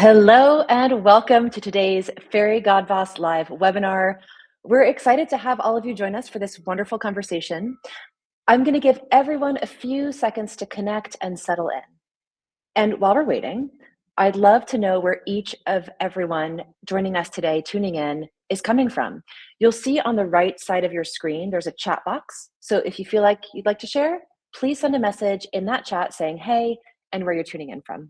Hello and welcome to today's Fairygodboss live webinar. We're excited to have all of you join us for this wonderful conversation. I'm going to give everyone a few seconds to connect and settle in. And while we're waiting, I'd love to know where each of everyone joining us today, tuning in, is coming from. You'll see on the right side of your screen, there's a chat box. So if you feel like you'd like to share, please send a message in that chat saying, hey, and where you're tuning in from.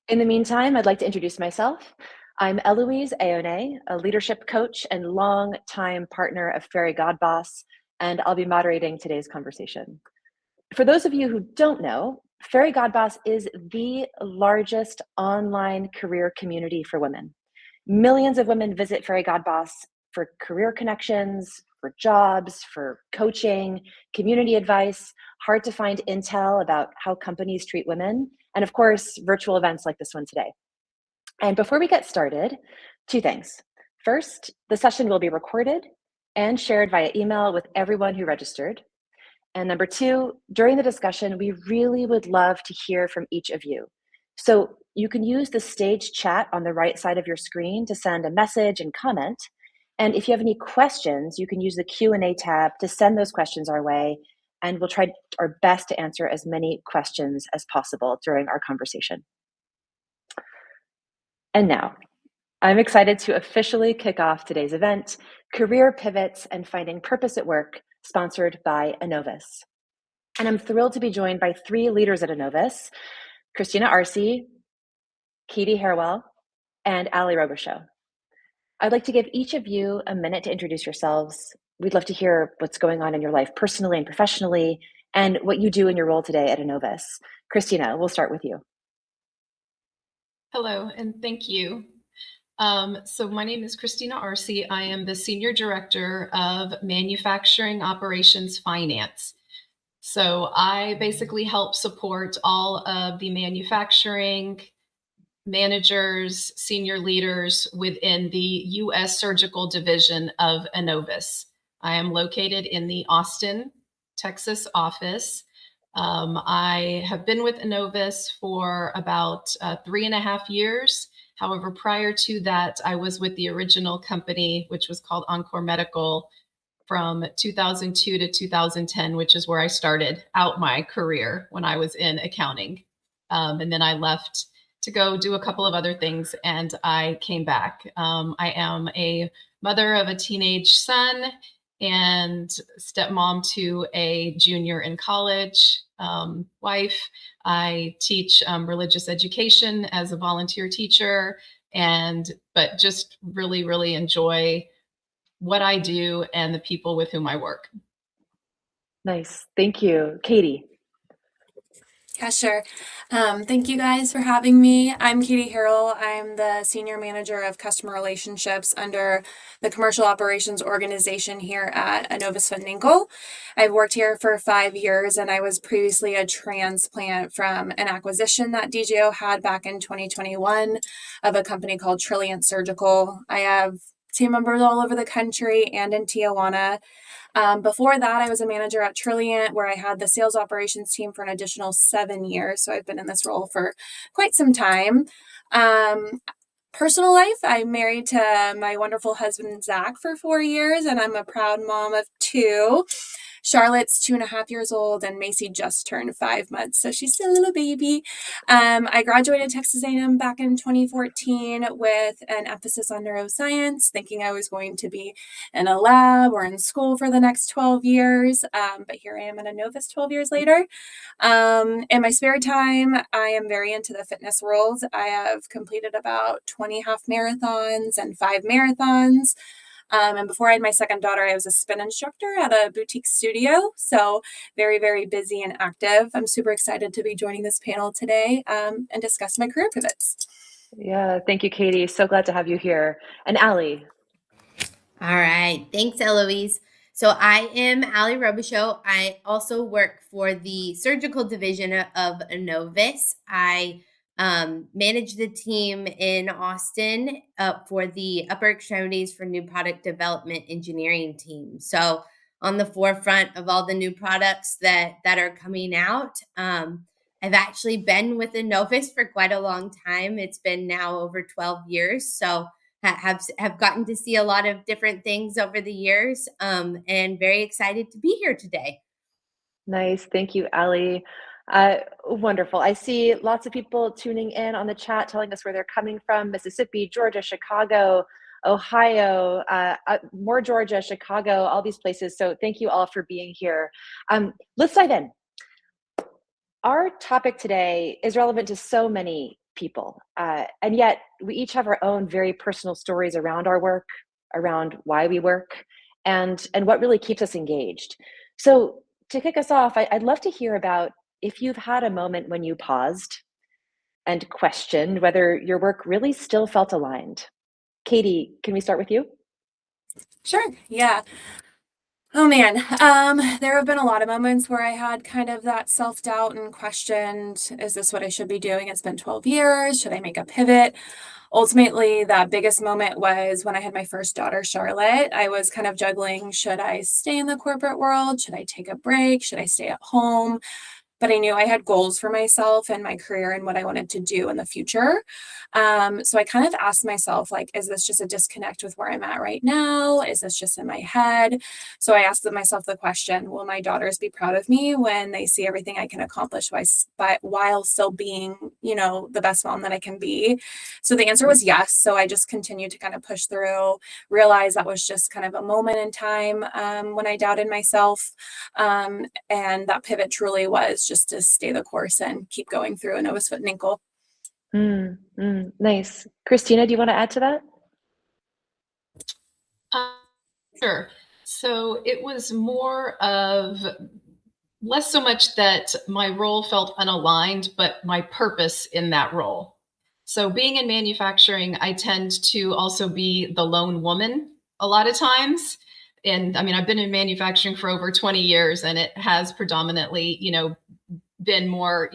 In the meantime, I'd like to introduce myself. I'm Eloise Aone, a leadership coach and longtime partner of Fairygodboss, and I'll be moderating today's conversation. For those of you who don't know, Fairygodboss is the largest online career community for women. Millions of women visit Fairygodboss for career connections, for jobs, for coaching, community advice, hard to find intel about how companies treat women, and of course, virtual events like this one today. And before we get started, two things. First, the session will be recorded and shared via email with everyone who registered. And number two, during the discussion, we really would love to hear from each of you. So you can use the stage chat on the right side of your screen to send a message and comment. And if you have any questions, you can use the Q&A tab to send those questions our way, and we'll try our best to answer as many questions as possible during our conversation. And now, I'm excited to officially kick off today's event, Career Pivots and Finding Purpose at Work, sponsored by Enovis. And I'm thrilled to be joined by three leaders at Enovis, Kristina Arce, Harrell, and Aly Robicheaux. I'd like to give each of you a minute to introduce yourselves. We'd love to hear what's going on in your life personally and professionally, and what you do in your role today at Enovis. Kristina, we'll start with you. Hello, and thank you. So my name is Kristina Arce. I am the Senior Director of Manufacturing Operations Finance. So I basically help support all of the manufacturing managers, senior leaders within the U.S. Surgical Division of Enovis. I am located in the Austin, Texas office. I have been with Enovis for about 3.5 years. However, prior to that, I was with the original company, which was called Encore Medical, from 2002 to 2010, which is where I started out my career when I was in accounting. And then I left to go do a couple of other things, and I came back. I am a mother of a teenage son and stepmom to a junior in college, wife. I teach religious education as a volunteer teacher, but just really, really enjoy what I do and the people with whom I work. Nice. Thank you. Katie. Yeah, sure. Thank you guys for having me. I'm Harrell. I'm the Senior Manager of Customer Relationships under the Commercial Operations Organization here at Enovis Fundinkel. I've worked here for 5 years, and I was previously a transplant from an acquisition that DJO had back in 2021 of a company called Trilliant Surgical. I have team members all over the country and in Tijuana. Before that, I was a manager at Trilliant, where I had the sales operations team for an additional 7 years. So I've been in this role for quite some time. Personal life, I'm married to my wonderful husband, Zach, for 4 years, and I'm a proud mom of 2. Charlotte's 2.5 years old, and Macy just turned 5 months, so she's still a little baby. I graduated Texas A&M back in 2014 with an emphasis on neuroscience, thinking I was going to be in a lab or in school for the next 12 years, but here I am at Enovis 12 years later. In my spare time, I am very into the fitness world. I have completed about 20 half marathons and 5 marathons. And before I had my second daughter, I was a spin instructor at a boutique studio. So very, very busy and active. I'm super excited to be joining this panel today and discuss my career pivots. Yeah, thank you, Katie. So glad to have you here. And Aly. All right. Thanks, Eloise. So I am Aly Robicheaux. I also work for the surgical division of Enovis. I manage the team in Austin for the upper extremities for new product development engineering team. So on the forefront of all the new products that are coming out. I've actually been with Enovis for quite a long time. It's been now over 12 years. So have gotten to see a lot of different things over the years, and very excited to be here today. Nice. Thank you, Aly. Wonderful. I see lots of people tuning in on the chat, telling us where they're coming from: Mississippi, Georgia, Chicago, Ohio, more Georgia, Chicago, all these places. So thank you all for being here. Let's dive in. Our topic today is relevant to so many people, and yet we each have our own very personal stories around our work, around why we work, and what really keeps us engaged. So to kick us off, I'd love to hear about if you've had a moment when you paused and questioned whether your work really still felt aligned. Katie, can we start with you? Sure. Yeah. Oh man, there have been a lot of moments where I had kind of that self-doubt and questioned, is this what I should be doing? It's been 12 years. Should I make a pivot? Ultimately, that biggest moment was when I had my first daughter, Charlotte. I was kind of juggling, should I stay in the corporate world? Should I take a break? Should I stay at home? But I knew I had goals for myself and my career and what I wanted to do in the future. So I kind of asked myself, like, is this just a disconnect with where I'm at right now? Is this just in my head? So I asked myself the question, will my daughters be proud of me when they see everything I can accomplish while still being, the best mom that I can be? So the answer was yes. So I just continued to kind of push through, realize that was just kind of a moment in time when I doubted myself. And that pivot truly was just to stay the course and keep going through Enovis foot and ankle. Nice. Kristina, do you want to add to that? Sure. So it was more of less so much that my role felt unaligned, but my purpose in that role. So being in manufacturing, I tend to also be the lone woman a lot of times. And I mean, I've been in manufacturing for over 20 years, and it has predominantly, been more,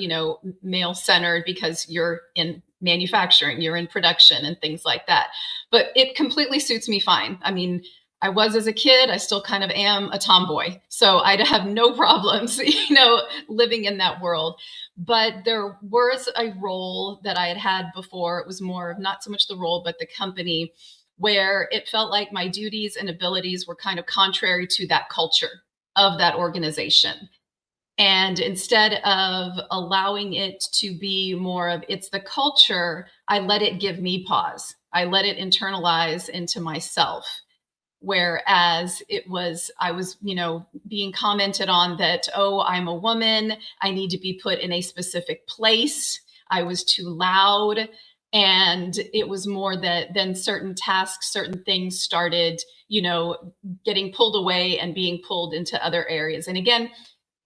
male centered because you're in manufacturing, you're in production and things like that. But it completely suits me fine. I mean, I was as a kid, I still kind of am a tomboy. So I'd have no problems, living in that world. But there was a role that I had had before. It was more of not so much the role, but the company, where it felt like my duties and abilities were kind of contrary to that culture of that organization. And instead of allowing it to be more of it's the culture, I let it give me pause. I let it internalize into myself. Whereas I was, being commented on that, oh, I'm a woman, I need to be put in a specific place. I was too loud. And it was more that then certain tasks, certain things started, getting pulled away and being pulled into other areas. And again,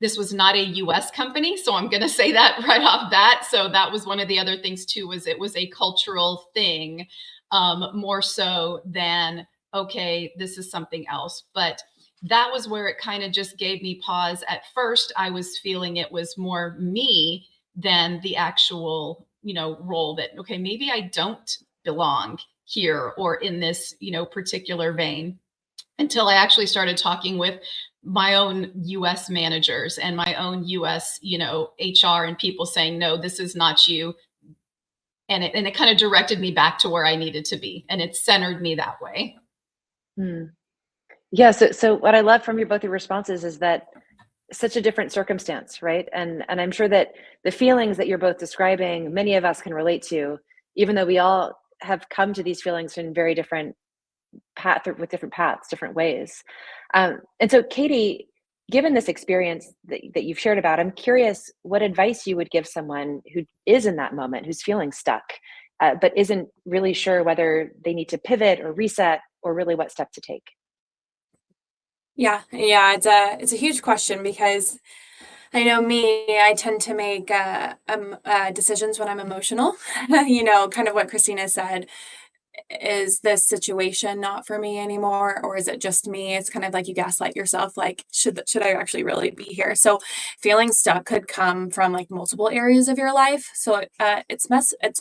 this was not a US company, so I'm going to say that right off bat. So that was one of the other things too, was it was a cultural thing, more so than, okay, this is something else. But that was where it kind of just gave me pause. At first, I was feeling it was more me than the actual, role that, okay, maybe I don't belong here or in this, particular vein, until I actually started talking with my own US managers and my own US, HR and people saying, no, this is not you. And it kind of directed me back to where I needed to be. And it centered me that way. Yeah. So what I love from both your responses is that such a different circumstance, right? And I'm sure that the feelings that you're both describing, many of us can relate to, even though we all have come to these feelings in very different with different paths, different ways. And so, Katie, given this experience that you've shared about, I'm curious what advice you would give someone who is in that moment, who's feeling stuck, but isn't really sure whether they need to pivot or reset or really what step to take. Yeah, it's a huge question because I know me, I tend to make decisions when I'm emotional. Kind of what Kristina said. is this situation not for me anymore, or is it just me? It's kind of like you gaslight yourself, like, should I actually really be here? So feeling stuck could come from like multiple areas of your life. So it's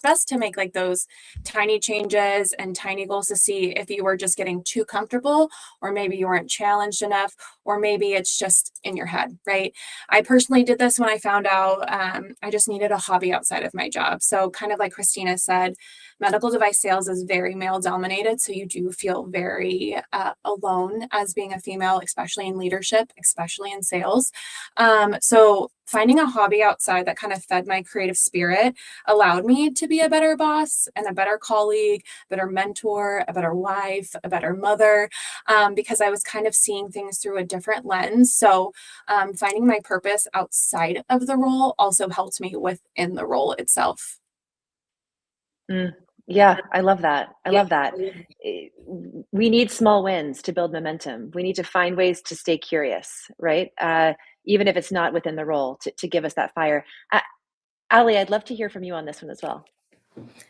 best to make like those tiny changes and tiny goals to see if you were just getting too comfortable, or maybe you weren't challenged enough, or maybe it's just in your head, right? I personally did this when I found out I just needed a hobby outside of my job. So kind of like Kristina said, medical device sales is very male dominated. So you do feel very alone as being a female, especially in leadership, especially in sales. So finding a hobby outside that kind of fed my creative spirit allowed me to be a better boss and a better colleague, better mentor, a better wife, a better mother, because I was kind of seeing things through a different lens. So finding my purpose outside of the role also helped me within the role itself. Yeah, I love that. I love that. We need small wins to build momentum. We need to find ways to stay curious, right? Even if it's not within the role, to give us that fire. Aly, I'd love to hear from you on this one as well.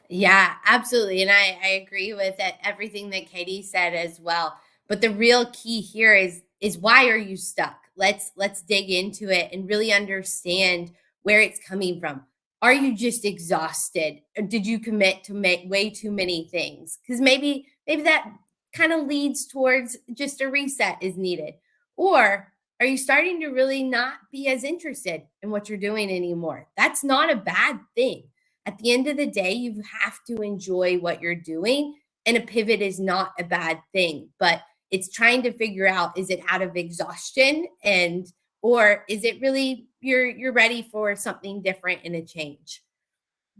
Yeah, absolutely. And I agree with everything that Katie said as well. But the real key here is why are you stuck? Let's dig into it and really understand where it's coming from. Are you just exhausted? Or did you commit to make way too many things? Because maybe that kind of leads towards just a reset is needed. Or are you starting to really not be as interested in what you're doing anymore? That's not a bad thing. At the end of the day, you have to enjoy what you're doing, and a pivot is not a bad thing, but it's trying to figure out, is it out of exhaustion, or is it really you're ready for something different and a change?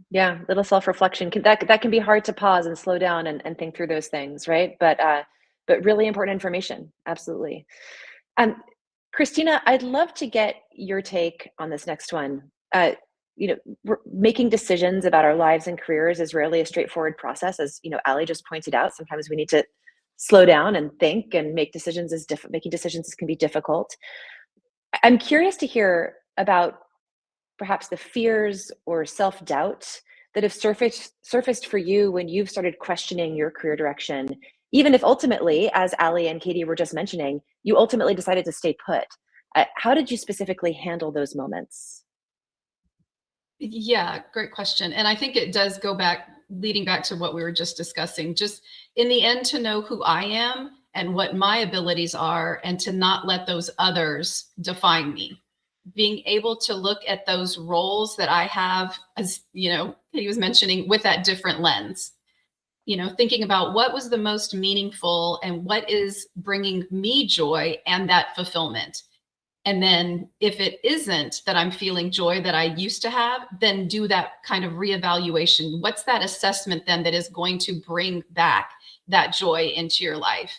Yeah, little self-reflection that can be hard to pause and slow down and think through those things, right? But really important information. Absolutely. Um, Kristina, I'd love to get your take on this next one. Making decisions about our lives and careers is rarely a straightforward process, as Aly just pointed out. Sometimes we need to slow down and think, and making decisions can be difficult. I'm curious to hear about perhaps the fears or self-doubt that have surfaced for you when you've started questioning your career direction, even if ultimately, as Aly and Katie were just mentioning, you ultimately decided to stay put. How did you specifically handle those moments? Yeah, great question. And I think it does go back, leading back to what we were just discussing, just in the end, to know who I am and what my abilities are, and to not let those others define me. Being able to look at those roles that I have, as he was mentioning, with that different lens, thinking about what was the most meaningful and what is bringing me joy and that fulfillment. And then if it isn't that I'm feeling joy that I used to have, then do that kind of reevaluation. What's that assessment then that is going to bring back that joy into your life?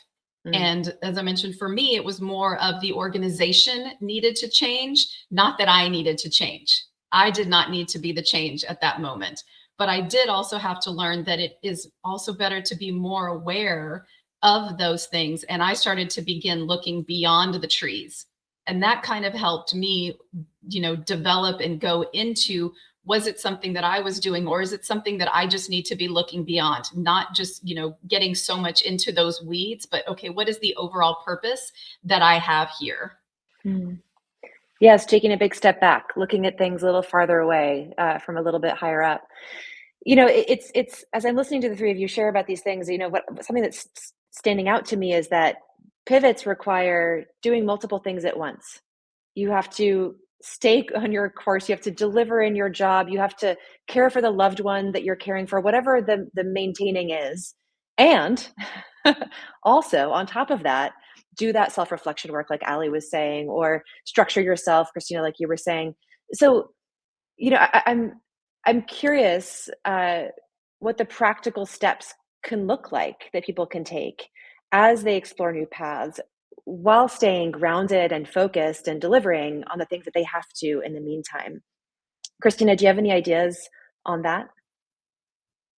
And as I mentioned, for me, it was more of the organization needed to change, not that I needed to change. I did not need to be the change at that moment. But I did also have to learn that it is also better to be more aware of those things. And I started to begin looking beyond the trees. And that kind of helped me, develop and go into, was it something that I was doing, or is it something that I just need to be looking beyond, not just, getting so much into those weeds, but okay, what is the overall purpose that I have here? Yes, taking a big step back, looking at things a little farther away from a little bit higher up. It's as I'm listening to the three of you share about these things, something that's standing out to me is that pivots require doing multiple things at once. You have to stay on your course. You have to deliver in your job. You have to care for the loved one that you're caring for, whatever the maintaining is. And also, on top of that, do that self-reflection work, like Aly was saying, or structure yourself, Kristina, like you were saying. So, I'm curious what the practical steps can look like that people can take as they explore new paths, while staying grounded and focused and delivering on the things that they have to in the meantime. Kristina, do you have any ideas on that?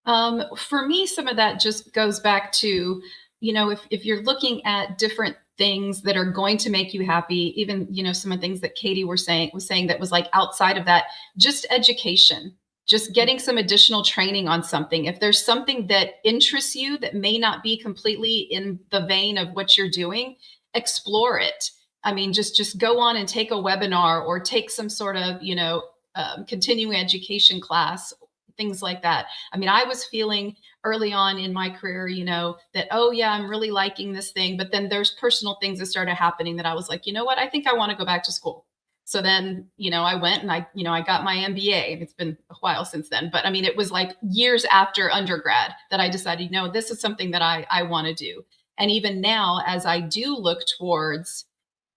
For me, some of that just goes back to, if you're looking at different things that are going to make you happy, even, some of the things that Katie was saying that was like outside of that, just education. just getting some additional training on something. If there's something that interests you that may not be completely in the vein of what you're doing, explore it. I mean, just go on and take a webinar or take some sort of, continuing education class, things like that. I mean, I was feeling early on in my career, that, oh yeah, I'm really liking this thing. But then there's personal things that started happening that I was like, you know what, I think I want to go back to school. So then, I went and I got my MBA. It's been a while since then, but I mean, it was like years after undergrad that I decided, this is something that I want to do. And even now, as I do look towards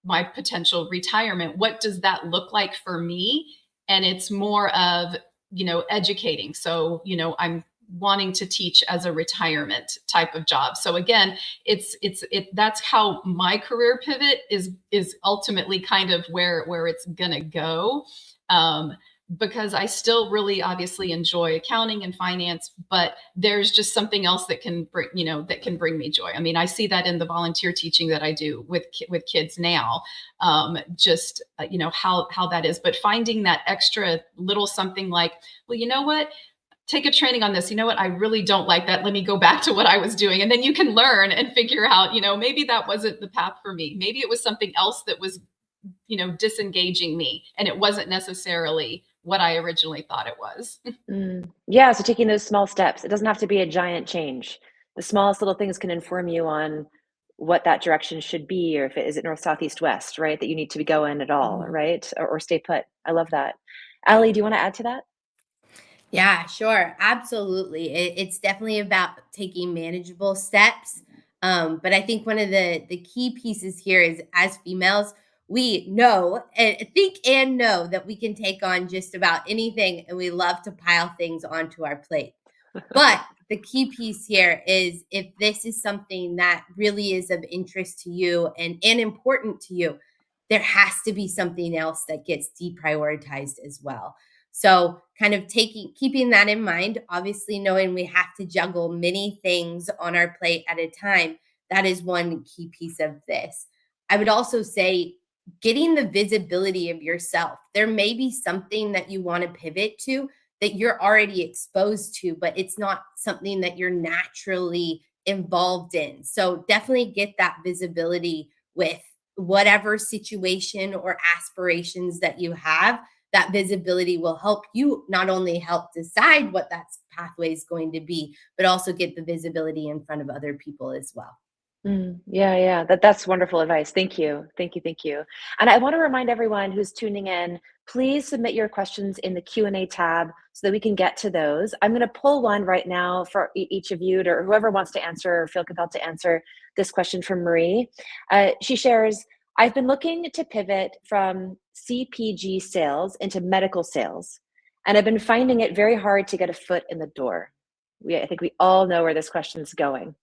my potential retirement, what does that look like for me? And it's more of, educating. So, I'm wanting to teach as a retirement type of job. So again, that's how my career pivot is ultimately kind of where it's gonna go. Because I still really obviously enjoy accounting and finance, but there's just something else that can bring me joy. I mean, I see that in the volunteer teaching that I do with kids now, how that is. But finding that extra little something like, well, you know what? Take a training on this. You know what? I really don't like that. Let me go back to what I was doing. And then you can learn and figure out, maybe that wasn't the path for me. Maybe it was something else that was, disengaging me. And it wasn't necessarily what I originally thought it was. Yeah. So taking those small steps, it doesn't have to be a giant change. The smallest little things can inform you on what that direction should be, or if it is north, south, east, west, right? That you need to go in at all, right? Or stay put. I love that. Aly, do you want to add to that? Yeah, sure. Absolutely. It's definitely about taking manageable steps. But I think one of the key pieces here is, as females, we know and think and know that we can take on just about anything, and we love to pile things onto our plate. But the key piece here is, if this is something that really is of interest to you and important to you, there has to be something else that gets deprioritized as well. So kind of keeping that in mind, obviously knowing we have to juggle many things on our plate at a time, that is one key piece of this. I would also say getting the visibility of yourself. There may be something that you want to pivot to that you're already exposed to, but it's not something that you're naturally involved in. So definitely get that visibility with whatever situation or aspirations that you have. That visibility will help you not only help decide what that pathway is going to be, but also get the visibility in front of other people as well. Yeah. That's wonderful advice. Thank you. And I want to remind everyone who's tuning in, please submit your questions in the Q&A tab so that we can get to those. I'm going to pull one right now for each of you, or whoever wants to answer or feel compelled to answer this question from Marie. She shares, I've been looking to pivot from CPG sales into medical sales, and I've been finding it very hard to get a foot in the door. I think we all know where this question is going.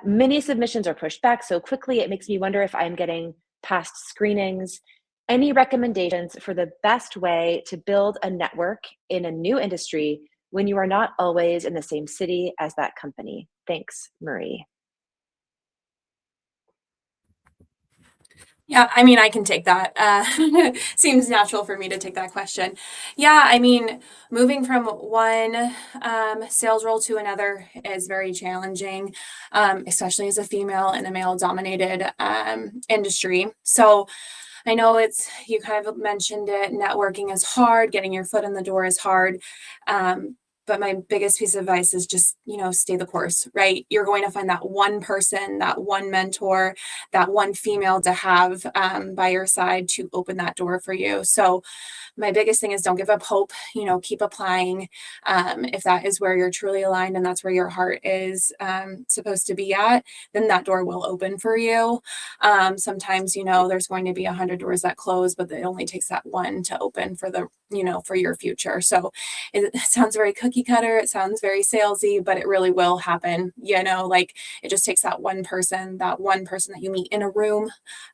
Many submissions are pushed back so quickly, it makes me wonder if I'm getting past screenings. Any recommendations for the best way to build a network in a new industry when you are not always in the same city as that company? Thanks, Marie. Yeah, I mean, I can take that. Seems natural for me to take that question. Yeah, I mean, moving from one sales role to another is very challenging, especially as a female in a male-dominated industry. So I know you kind of mentioned it, networking is hard, getting your foot in the door is hard. But my biggest piece of advice is just, stay the course, right? You're going to find that one person, that one mentor, that one female to have by your side to open that door for you. So my biggest thing is, don't give up hope, keep applying. If that is where you're truly aligned and that's where your heart is supposed to be at, then that door will open for you. Sometimes, there's going to be 100 doors that close, but it only takes that one to open for for your future. So it sounds very cookie cutter. It sounds very salesy, but it really will happen. Like, it just takes that one person that you meet in a room,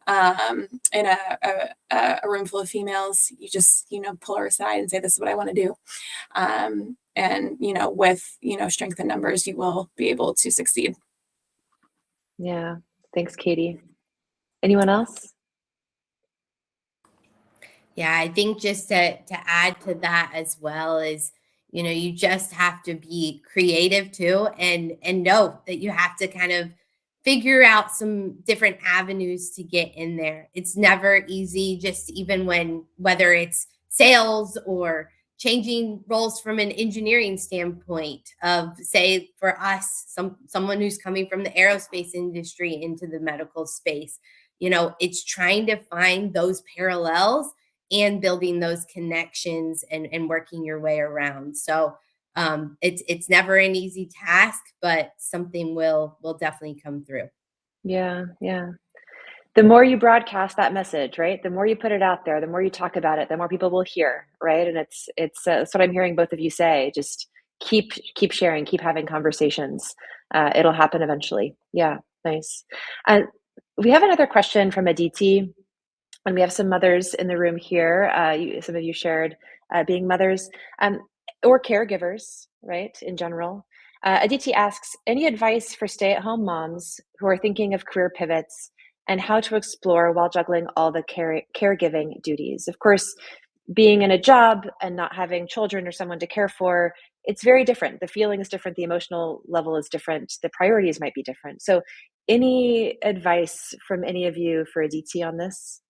in a room full of females. You just, pull her aside and say, this is what I want to do. And, with, strength in numbers, you will be able to succeed. Yeah. Thanks, Katie. Anyone else? Yeah, I think just to add to that as well is, You just have to be creative too, and know that you have to kind of figure out some different avenues to get in there. It's never easy, just even whether it's sales or changing roles from an engineering standpoint of, say, for us, someone who's coming from the aerospace industry into the medical space. It's trying to find those parallels and building those connections and working your way around. So it's never an easy task, but something will definitely come through. Yeah, yeah. The more you broadcast that message, right? The more you put it out there, the more you talk about it, the more people will hear, right? And it's what I'm hearing both of you say. Just keep sharing, keep having conversations. It'll happen eventually. Yeah, nice. Uh, we have another question from Aditi, and we have some mothers in the room here. Some of you shared being mothers or caregivers, right? In general. Aditi asks, any advice for stay-at-home moms who are thinking of career pivots and how to explore while juggling all the caregiving duties? Of course, being in a job and not having children or someone to care for, it's very different. The feeling is different. The emotional level is different. The priorities might be different. So any advice from any of you for Aditi on this?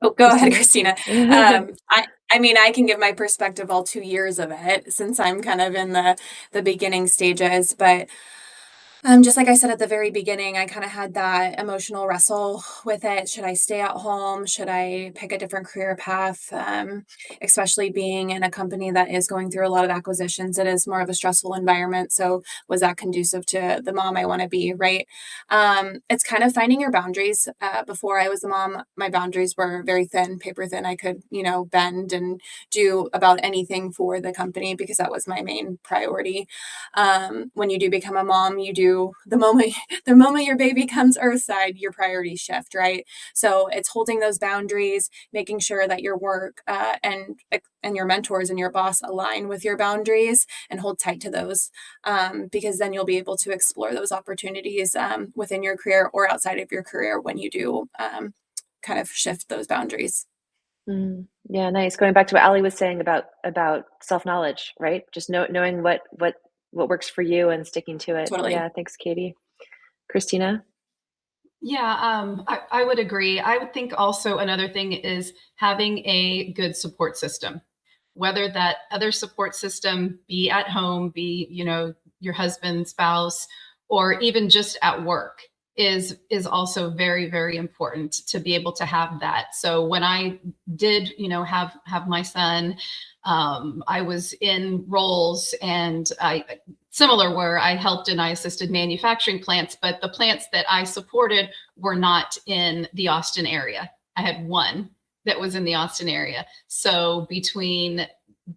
Oh, go ahead, Kristina. Kristina. I can give my perspective all 2 years of it since I'm kind of in the beginning stages, but just like I said at the very beginning, I kind of had that emotional wrestle with it. Should I stay at home? Should I pick a different career path? Especially being in a company that is going through a lot of acquisitions, it is more of a stressful environment. So was that conducive to the mom I want to be, right? It's kind of finding your boundaries. Before I was a mom, my boundaries were very thin, paper thin. I could, bend and do about anything for the company because that was my main priority. When you do become a mom, you do the moment your baby comes earthside, your priorities shift, right? So it's holding those boundaries, making sure that your work and your mentors and your boss align with your boundaries and hold tight to those, because then you'll be able to explore those opportunities within your career or outside of your career when you do kind of shift those boundaries. Yeah, nice. Going back to what Aly was saying about self-knowledge, right? Just knowing what works for you and sticking to it. Totally. Yeah, thanks, Katie. Kristina? Yeah, I would agree. I would think also another thing is having a good support system, whether that other support system be at home, be, your husband, spouse, or even just at work is also very, very important to be able to have that. So when I did, have my son, I was in roles and similar where I helped and I assisted manufacturing plants, but the plants that I supported were not in the Austin area. I had one that was in the Austin area. So between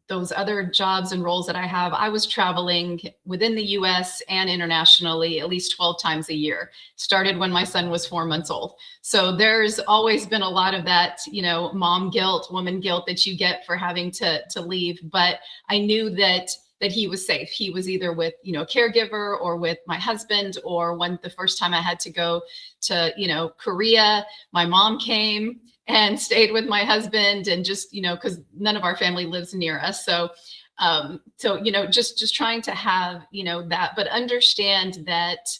those other jobs and roles that I have, I was traveling within the US and internationally at least 12 times a year. Started when my son was 4 months old. So there's always been a lot of that, mom guilt, woman guilt that you get for having to leave. But I knew that he was safe. He was either with, a caregiver or with my husband, or when the first time I had to go to, Korea, my mom came and stayed with my husband, and just, because none of our family lives near us. So, just trying to have, that, but understand that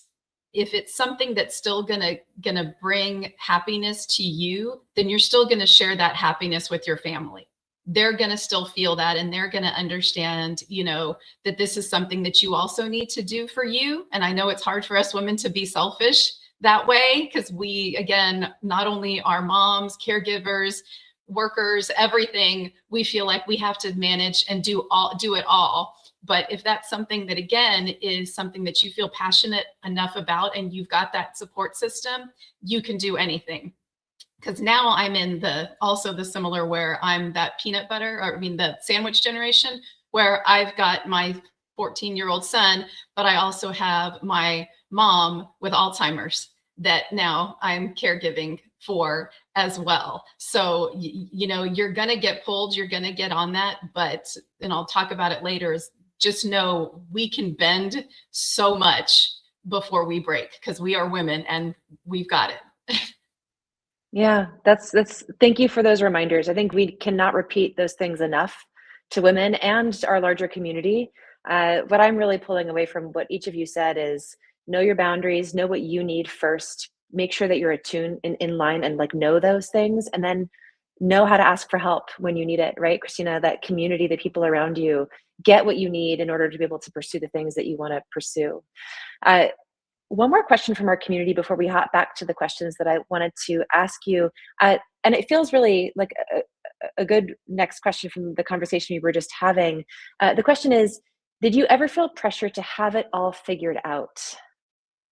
if it's something that's still gonna bring happiness to you, then you're still gonna share that happiness with your family. They're gonna still feel that, and they're gonna understand, that this is something that you also need to do for you. And I know it's hard for us women to be selfish that way, because we, again, not only are moms, caregivers, workers, everything, we feel like we have to manage and do it all. But if that's something that, again, is something that you feel passionate enough about and you've got that support system, you can do anything. Because now I'm in also the similar where I'm that peanut butter, or the sandwich generation, where I've got my 14-year-old son, but I also have my mom with Alzheimer's that now I'm caregiving for as well. So, you're going to get pulled, you're going to get on that, and I'll talk about it later, is just know we can bend so much before we break, because we are women and we've got it. Yeah, that's thank you for those reminders. I think we cannot repeat those things enough to women and our larger community. What I'm really pulling away from what each of you said is know your boundaries, know what you need first, make sure that you're attuned in line and like know those things, and then know how to ask for help when you need it, right? Christina, that community, the people around you, get what you need in order to be able to pursue the things that you want to pursue. Uh, one more question from our community before we hop back to the questions that I wanted to ask you. And it feels really like a good next question from the conversation we were just having. The question is, did you ever feel pressure to have it all figured out?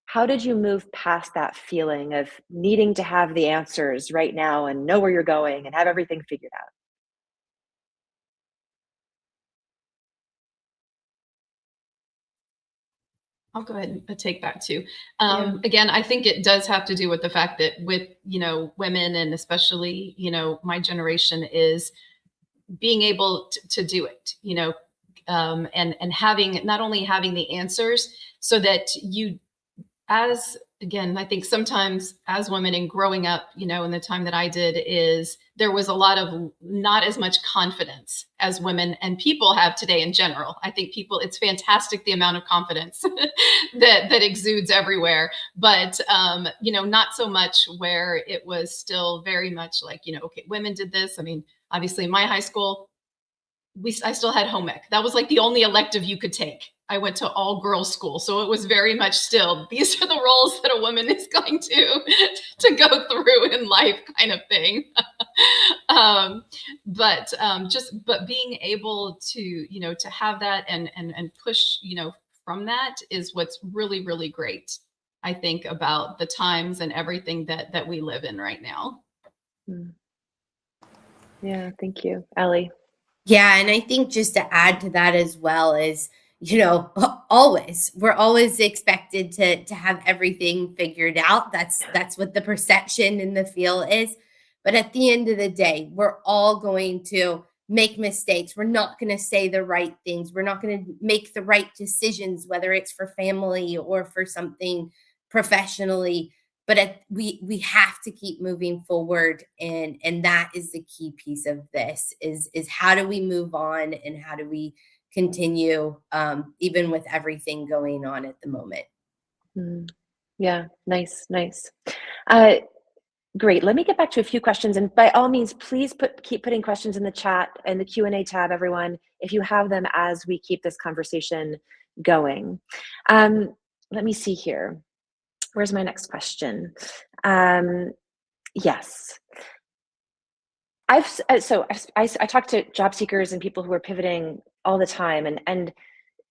How did you move past that feeling of needing to have the answers right now and know where you're going and have everything figured out? I'll go ahead and take that too. Yeah. Again, I think it does have to do with the fact that with, women and especially, my generation is being able to do it, and having, not only having the answers so that you, as again, I think sometimes as women and growing up, in the time that I did, is there was a lot of not as much confidence as women and people have today in general. I think people, it's fantastic the amount of confidence that exudes everywhere, but not so much where it was still very much like, okay, women did this. I mean, obviously in my high school, I still had home ec. That was like the only elective you could take. I went to all girls school, so it was very much still, these are the roles that a woman is going to go through in life, kind of thing. But being able to, to have that and push, from that is what's really, really great, I think, about the times and everything that we live in right now. Mm. Yeah, thank you. Aly. Yeah, and I think just to add to that as well is, always we're always expected to have everything figured out. That's what the perception in the feel is. But at the end of the day, we're all going to make mistakes. We're not going to say the right things. We're not going to make the right decisions, whether it's for family or for something professionally. But we have to keep moving forward, and that is the key piece of this is how do we move on and how do we continue, even with everything going on at the moment. Mm. Yeah, nice, nice. Uh, Great. Let me get back to a few questions, and by all means, please keep putting questions in the chat and the Q&A tab, everyone, if you have them as we keep this conversation going. Let me see here. Where's my next question? Yes. I talk to job seekers and people who are pivoting all the time, and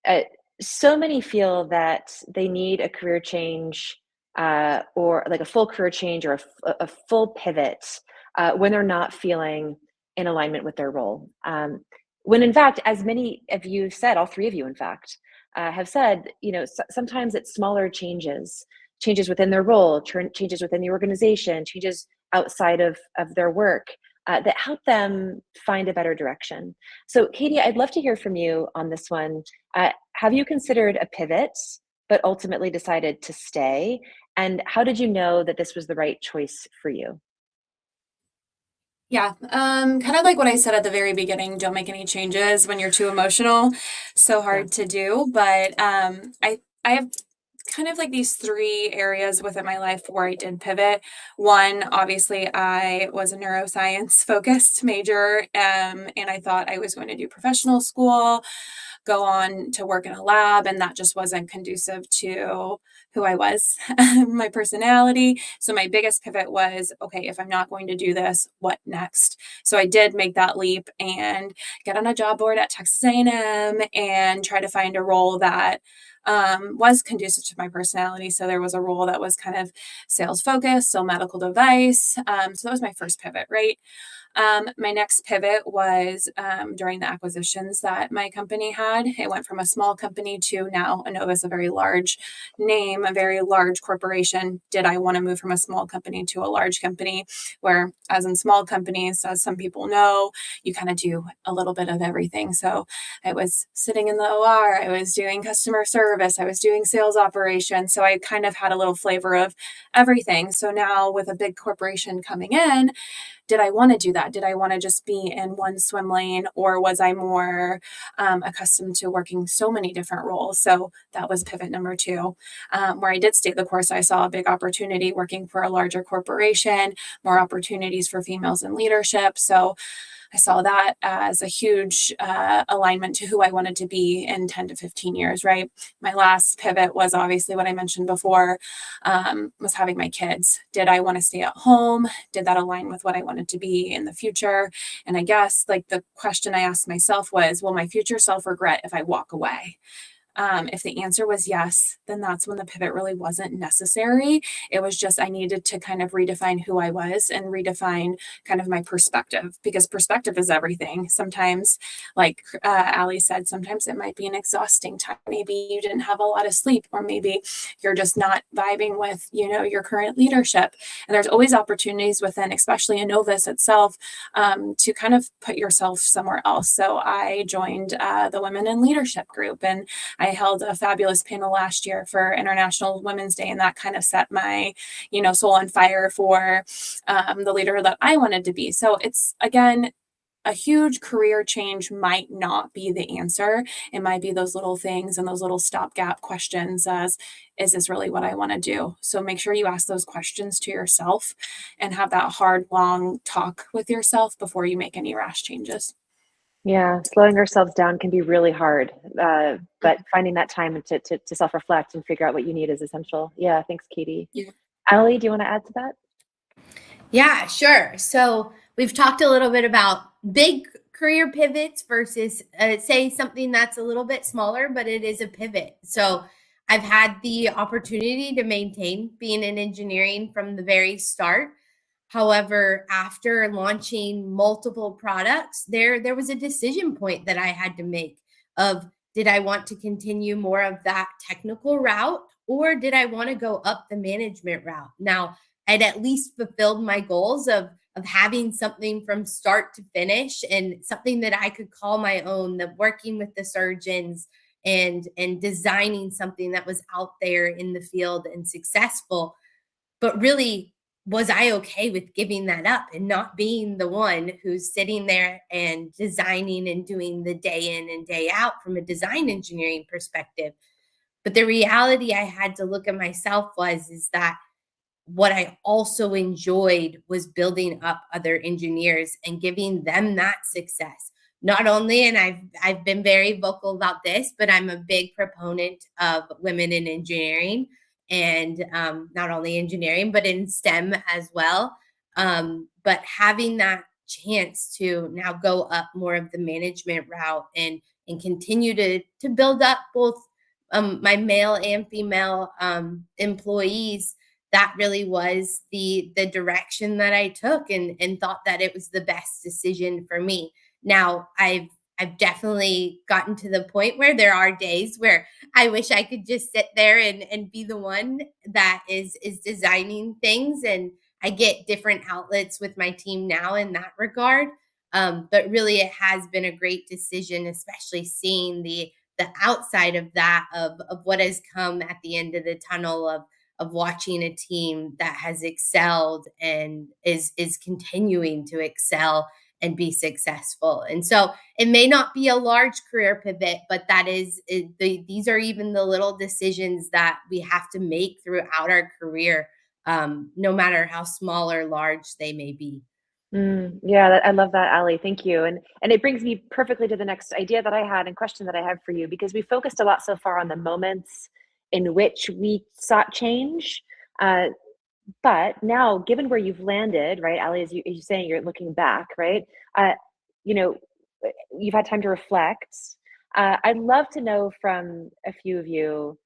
uh, so many feel that they need a career change, or like a full career change or a full pivot, when they're not feeling in alignment with their role. When in fact, as many of you said, all three of you, in fact, have said, sometimes it's smaller changes within their role, changes within the organization, changes outside of their work, that help them find a better direction. So, Katie, I'd love to hear from you on this one. Have you considered a pivot, but ultimately decided to stay? And how did you know that this was the right choice for you? Yeah, kind of like what I said at the very beginning, don't make any changes when you're too emotional. So hard to do, but I have kind of like these three areas within my life where I did pivot. One, obviously, I was a neuroscience focused major, and I thought I was going to do professional school, go on to work in a lab, and that just wasn't conducive to who I was, my personality. So my biggest pivot was, okay, if I'm not going to do this, what next? So I did make that leap and get on a job board at Texas A&M and try to find a role that was conducive to my personality. So there was a role that was kind of sales focused, so medical device. So that was my first pivot, right? My next pivot was during the acquisitions that my company had. It went from a small company to now Enovis, a very large name, a very large corporation. Did I want to move from a small company to a large company where, as in small companies, as some people know, you kind of do a little bit of everything. So I was sitting in the OR, I was doing customer service, I was doing sales operations. So I kind of had a little flavor of everything. So now with a big corporation coming in, did I want to do that? Did I want to just be in one swim lane, or was I more accustomed to working so many different roles? So that was pivot number two, where I did stay the course. I saw a big opportunity working for a larger corporation, more opportunities for females in leadership. So I saw that as a huge alignment to who I wanted to be in 10 to 15 years, right? My last pivot was obviously what I mentioned before, was having my kids. Did I want to stay at home? Did that align with what I wanted to be in the future? And I guess like the question I asked myself was, will my future self regret if I walk away? If the answer was yes, then that's when the pivot really wasn't necessary. It was just I needed to kind of redefine who I was and redefine kind of my perspective, because perspective is everything. Sometimes, like Aly said, sometimes it might be an exhausting time. Maybe you didn't have a lot of sleep, or maybe you're just not vibing with, your current leadership. And there's always opportunities within, especially Enovis itself, to kind of put yourself somewhere else. So I joined the Women in Leadership group, and I held a fabulous panel last year for International Women's Day, and that kind of set my, soul on fire for the leader that I wanted to be. So it's, again, a huge career change might not be the answer. It might be those little things and those little stopgap questions as, is this really what I want to do? So make sure you ask those questions to yourself and have that hard, long talk with yourself before you make any rash changes. Yeah, slowing ourselves down can be really hard, but finding that time to self-reflect and figure out what you need is essential. Yeah, thanks, Katie. Yeah. Aly, do you want to add to that? Yeah, sure. So we've talked a little bit about big career pivots versus say something that's a little bit smaller, but it is a pivot. So I've had the opportunity to maintain being in engineering from the very start. However, after launching multiple products, there was a decision point that I had to make of, did I want to continue more of that technical route, or did I want to go up the management route? Now, I'd at least fulfilled my goals of having something from start to finish and something that I could call my own, that working with the surgeons and designing something that was out there in the field and successful. But really, was I okay with giving that up and not being the one who's sitting there and designing and doing the day in and day out from a design engineering perspective? But the reality I had to look at myself is that what I also enjoyed was building up other engineers and giving them that success. Not only, and I've been very vocal about this, but I'm a big proponent of women in engineering, and not only engineering, but in STEM as well. But having that chance to now go up more of the management route and continue to build up both my male and female employees, that really was the direction that I took, and thought that it was the best decision for me. Now, I've definitely gotten to the point where there are days where I wish I could just sit there and be the one that is designing things, and I get different outlets with my team now in that regard. But really, it has been a great decision, especially seeing the outside of that, of what has come at the end of the tunnel of watching a team that has excelled and is continuing to excel and be successful. And so it may not be a large career pivot, but these are even the little decisions that we have to make throughout our career, no matter how small or large they may be. Yeah, I love that, Aly. Thank you. And it brings me perfectly to the next idea that I had and question that I have for you, because we focused a lot so far on the moments in which we sought change. But now, given where you've landed, right, Aly, as you're saying, you're looking back, right? You know, you've had time to reflect. I'd love to know from a few of you,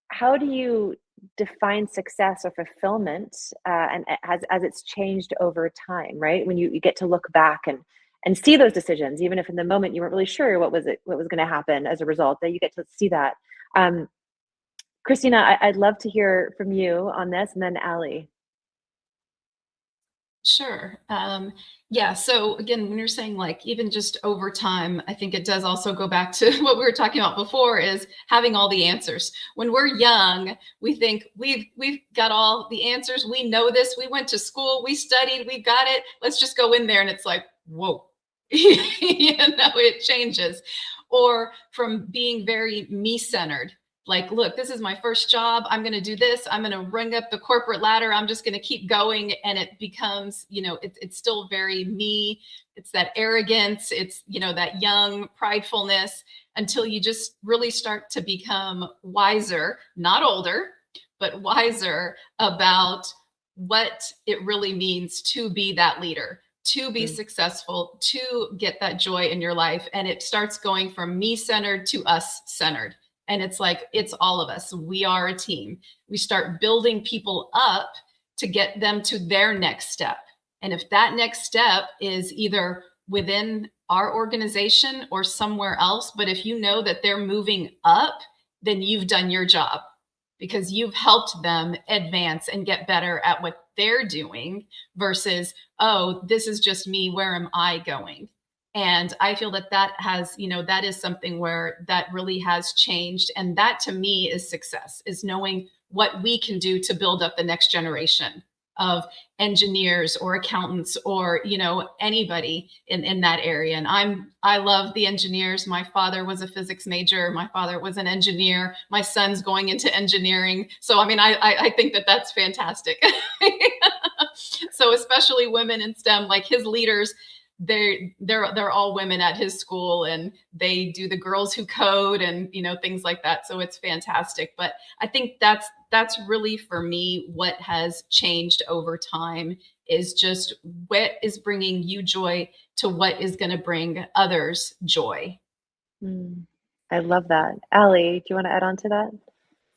how do you define success or fulfillment, and as it's changed over time, right? When you get to look back and see those decisions, even if in the moment you weren't really sure what was going to happen as a result, that you get to see that. Um, Kristina, I'd love to hear from you on this, and then Aly. Sure. Yeah. So again, when you're saying like even just over time, I think it does also go back to what we were talking about before, is having all the answers. When we're young, we think we've got all the answers. We know this. We went to school. We studied. We got it. Let's just go in there. And it's like, whoa, it changes. Or from being very me-centered. Like, look, this is my first job. I'm going to do this. I'm going to ring up the corporate ladder. I'm just going to keep going. And it becomes, it's still very me. It's that arrogance. It's, that young pridefulness, until you just really start to become wiser, not older, but wiser about what it really means to be that leader, to be successful, to get that joy in your life. And it starts going from me-centered to us-centered. And it's like, it's all of us. We are a team. We start building people up to get them to their next step. And if that next step is either within our organization or somewhere else, but if you know that they're moving up, then you've done your job, because you've helped them advance and get better at what they're doing versus, oh, this is just me. Where am I going? And I feel that has, that is something where that really has changed. And that to me is success, is knowing what we can do to build up the next generation of engineers or accountants or, anybody in that area. And I love the engineers. My father was a physics major. My father was an engineer. My son's going into engineering. So, I mean, I think that that's fantastic. So especially women in STEM, like his leaders, they're all women at his school, and they do the girls who code and things like that. So it's fantastic. But I think that's really, for me, what has changed over time, is just what is bringing you joy to what is going to bring others joy. I love that. Aly, do you want to add on to that?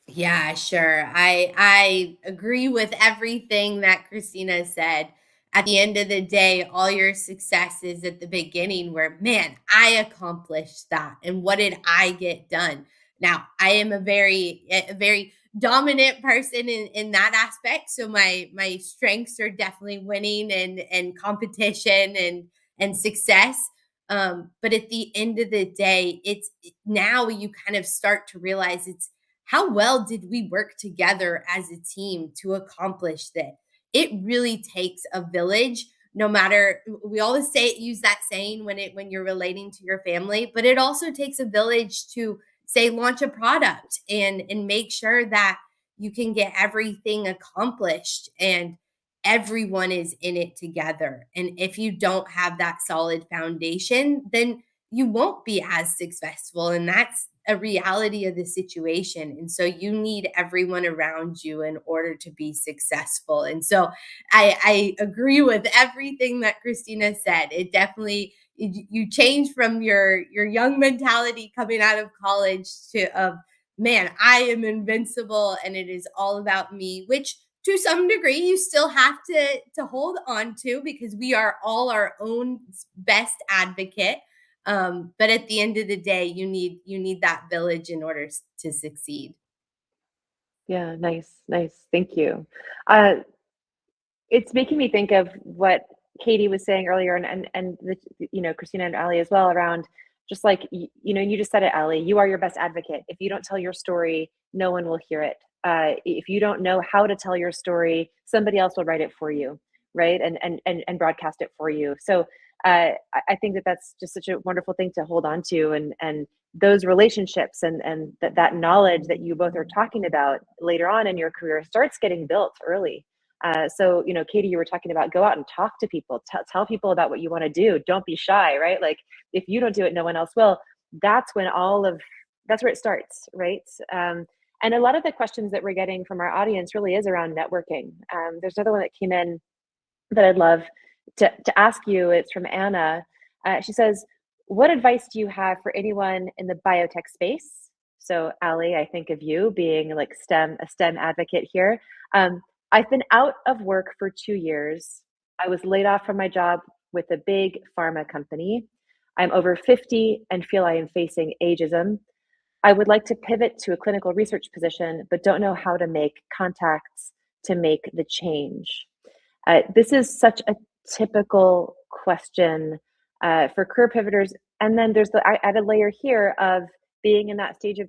Yeah, sure. I agree with everything that Kristina said. At the end of the day, all your success is at the beginning, where, man, I accomplished that. And what did I get done? Now, I am a very dominant person in that aspect. So my strengths are definitely winning and competition and success. But at the end of the day, it's now you kind of start to realize it's how well did we work together as a team to accomplish that? It really takes a village. No matter, we always use that saying when you're relating to your family, but it also takes a village to say launch a product and make sure that you can get everything accomplished and everyone is in it together. And if you don't have that solid foundation, then you won't be as successful. And that's a reality of the situation. And so you need everyone around you in order to be successful. And so I agree with everything that Kristina said. It definitely, you change from your young mentality coming out of college to man, I am invincible and it is all about me, which to some degree you still have to hold on to, because we are all our own best advocate. But at the end of the day, you need that village in order to succeed. Yeah, nice. Thank you. It's making me think of what Katie was saying earlier, and Kristina and Aly as well, around just like, you just said it, Aly, you are your best advocate. If you don't tell your story, no one will hear it. If you don't know how to tell your story, somebody else will write it for you, right? And broadcast it for you. So I think that's just such a wonderful thing to hold on to, and those relationships and that knowledge that you both are talking about later on in your career starts getting built early. So, Katie, you were talking about go out and talk to people, tell people about what you want to do. Don't be shy, right? Like if you don't do it, no one else will. That's where it starts, right? And a lot of the questions that we're getting from our audience really is around networking. There's another one that came in that I'd love to ask you. It's from Anna. She says, what advice do you have for anyone in the biotech space? So Aly, I think of you being like a STEM advocate here. I've been out of work for 2 years. I was laid off from my job with a big pharma company. I'm over 50 and feel I am facing ageism. I would like to pivot to a clinical research position, but don't know how to make contacts to make the change. This is such a typical question for career pivoters, and then there's the added layer here of being in that stage of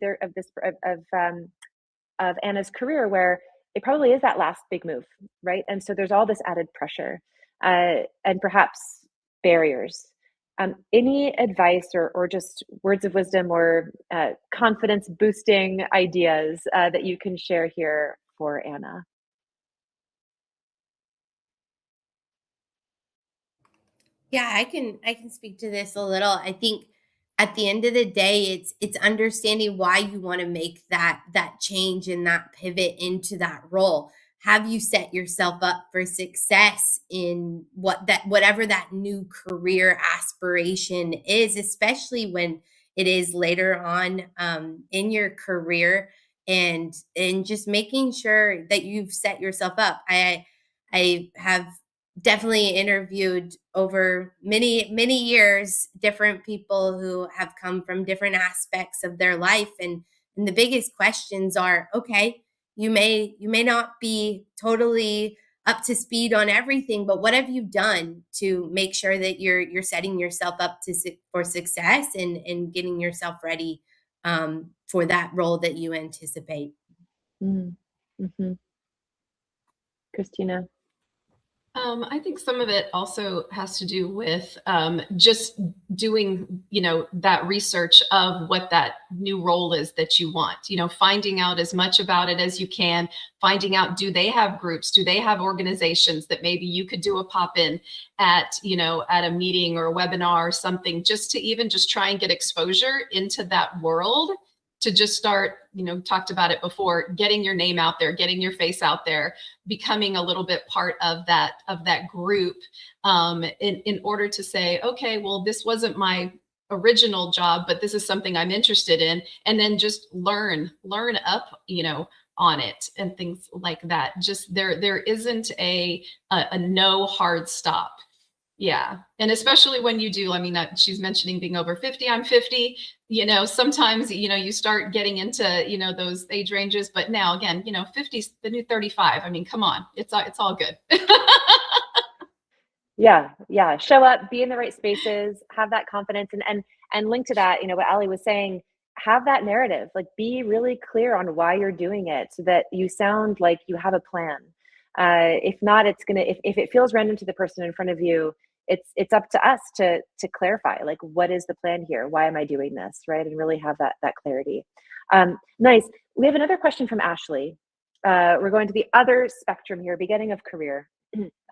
Anna's career where it probably is that last big move, right? And so there's all this added pressure and perhaps barriers. Any advice or just words of wisdom or confidence boosting ideas that you can share here for Anna? Yeah, I can speak to this a little. I think at the end of the day, it's understanding why you want to make that change and that pivot into that role. Have you set yourself up for success in whatever that new career aspiration is, especially when it is later on in your career, and just making sure that you've set yourself up. I have definitely interviewed over many years different people who have come from different aspects of their life, and the biggest questions are, okay, you may not be totally up to speed on everything, but what have you done to make sure that you're setting yourself up for success, and getting yourself ready for that role that you anticipate. Mm. Hmm. Kristina. I think some of it also has to do with just doing, that research of what that new role is that you want, finding out as much about it as you can, finding out, do they have groups? Do they have organizations that maybe you could do a pop in at, at a meeting or a webinar or something, just to even just try and get exposure into that world, to just start, talked about it before, getting your name out there, getting your face out there, becoming a little bit part of that group, in order to say, okay, well, this wasn't my original job, but this is something I'm interested in, and then just learn up, on it and things like that. Just there isn't a no hard stop. Yeah. And especially when you do, I mean, she's mentioning being over 50, I'm 50, sometimes, you start getting into, those age ranges, but now again, 50 is the new 35. I mean, come on, it's all good. Yeah, yeah. Show up, be in the right spaces, have that confidence, and link to that. What Aly was saying. Have that narrative. Like, be really clear on why you're doing it, so that you sound like you have a plan. If not, it's gonna. If it feels random to the person in front of you, it's up to us to clarify. Like, what is the plan here? Why am I doing this? Right, and really have that clarity. Nice. We have another question from Ashley. We're going to the other spectrum here, beginning of career.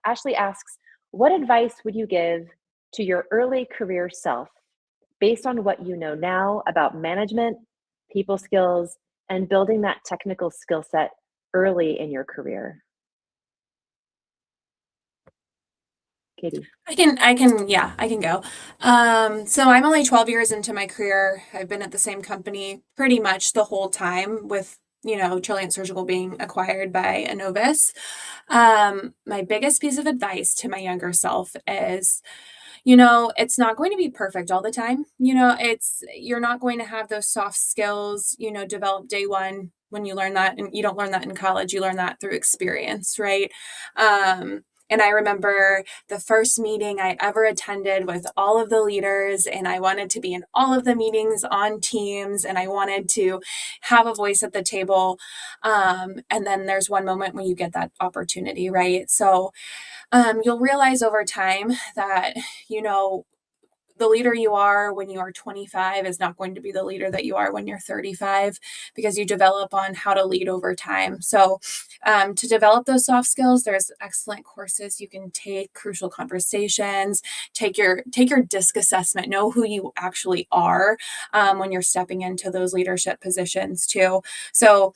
Ashley asks, what advice would you give to your early career self based on what you know now about management, people skills, and building that technical skill set early in your career? Katie. Yeah, I can go. So I'm only 12 years into my career. I've been at the same company pretty much the whole time, with, Trilliant Surgical being acquired by Enovis. My biggest piece of advice to my younger self is, it's not going to be perfect all the time. You're not going to have those soft skills, develop day one when you learn that. And you don't learn that in college. You learn that through experience, right? And I remember the first meeting I ever attended with all of the leaders, and I wanted to be in all of the meetings on Teams, and I wanted to have a voice at the table. And then there's one moment when you get that opportunity, right? So you'll realize over time that, the leader you are when you are 25 is not going to be the leader that you are when you're 35, because you develop on how to lead over time. So to develop those soft skills, there's excellent courses you can take, crucial conversations, take your DISC assessment, know who you actually are when you're stepping into those leadership positions too. So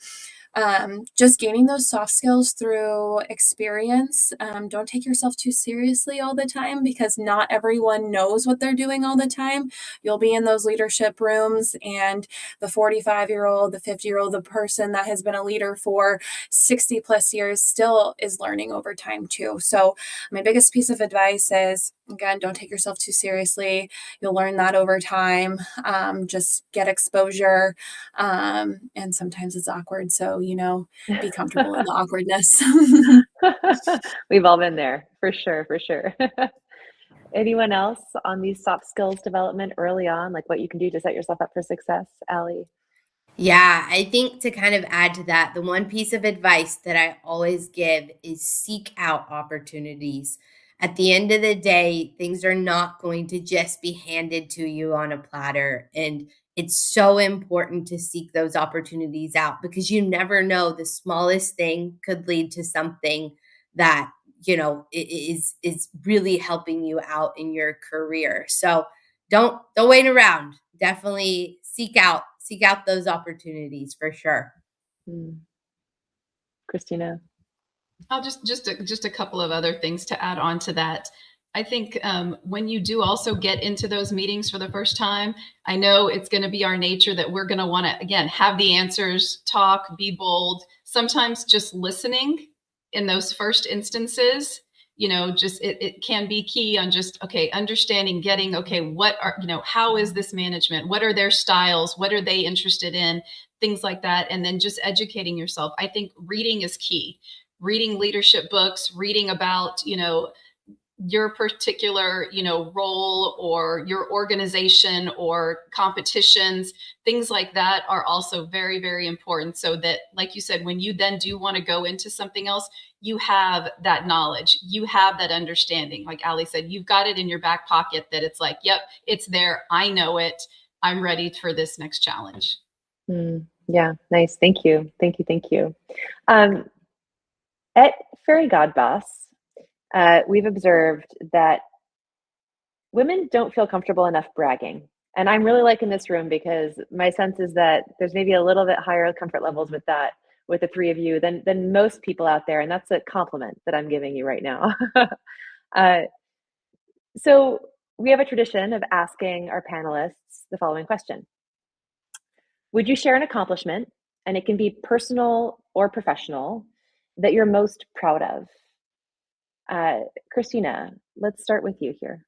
just gaining those soft skills through experience. Don't take yourself too seriously all the time, because not everyone knows what they're doing all the time. You'll be in those leadership rooms, and the 45-year-old, the 50-year-old, the person that has been a leader for 60 plus years still is learning over time too. So my biggest piece of advice is, again, don't take yourself too seriously. You'll learn that over time. Just get exposure. And sometimes it's awkward. So, be comfortable in the awkwardness. We've all been there, for sure, for sure. Anyone else on these soft skills development early on, like what you can do to set yourself up for success, Aly? Yeah, I think to kind of add to that, the one piece of advice that I always give is seek out opportunities. At the end of the day, things are not going to just be handed to you on a platter. And it's so important to seek those opportunities out, because you never know, the smallest thing could lead to something that, is really helping you out in your career. So don't wait around. Definitely seek out those opportunities for sure. Kristina? I'll just a couple of other things to add on to that. I think when you do also get into those meetings for the first time, I know it's going to be our nature that we're going to want to, again, have the answers, talk, be bold. Sometimes just listening in those first instances, just it can be key on just, okay, understanding, getting, okay, what are, how is this management? What are their styles? What are they interested in? Things like that. And then just educating yourself. I think reading is key. Reading leadership books, reading about, your particular, role or your organization or competitions, things like that are also very, very important. So that, like you said, when you then do want to go into something else, you have that knowledge, you have that understanding. Like Aly said, you've got it in your back pocket that it's like, yep, it's there. I know it. I'm ready for this next challenge. Yeah, nice. Thank you. Thank you. Thank you. At Fairygodboss, we've observed that women don't feel comfortable enough bragging. And I'm really liking this room, because my sense is that there's maybe a little bit higher comfort levels with that, with the three of you, than most people out there. And that's a compliment that I'm giving you right now. So we have a tradition of asking our panelists the following question. Would you share an accomplishment, and it can be personal or professional, that you're most proud of? Kristina, let's start with you here.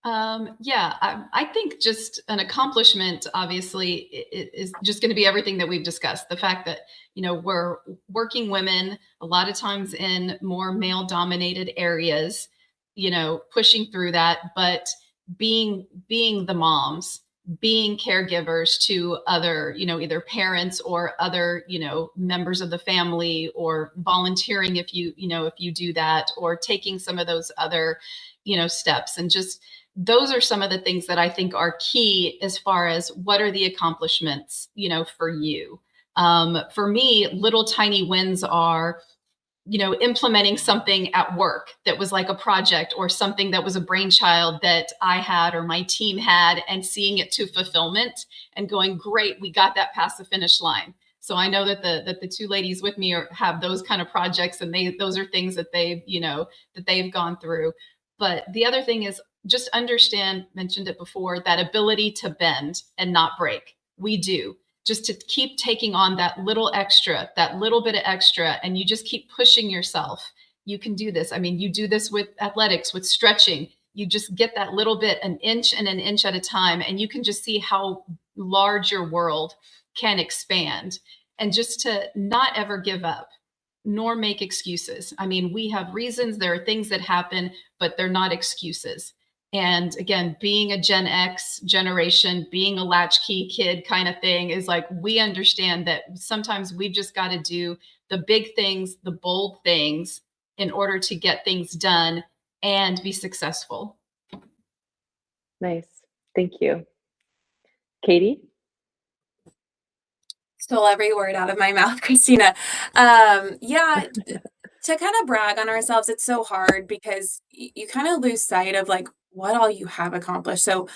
Yeah, I think just an accomplishment, obviously, is just going to be everything that we've discussed. The fact that, we're working women a lot of times in more male dominated areas, pushing through that, but being the moms, being caregivers to other, either parents or other, members of the family, or volunteering if you do that, or taking some of those other, steps. And just those are some of the things that I think are key as far as what are the accomplishments, for you. For me, little tiny wins are, implementing something at work that was like a project, or something that was a brainchild that I had or my team had, and seeing it to fulfillment and going, great, we got that past the finish line. So I know that the two ladies with me have those kind of projects, and those are things that they've gone through. But the other thing is, just understand, mentioned it before, that ability to bend and not break. We do. Just to keep taking on that little extra, that little bit of extra, and you just keep pushing yourself. You can do this. I mean, you do this with athletics, with stretching. You just get that little bit, an inch and an inch at a time, and you can just see how large your world can expand. And just to not ever give up, nor make excuses. I mean, we have reasons, there are things that happen, but they're not excuses. And again, being a Gen X generation, being a latchkey kid kind of thing, is like, we understand that sometimes we've just got to do the big things, the bold things, in order to get things done and be successful. Nice. Thank you. Katie? Stole every word out of my mouth, Kristina. Yeah, to kind of brag on ourselves, it's so hard, because you kind of lose sight of like what all you have accomplished. So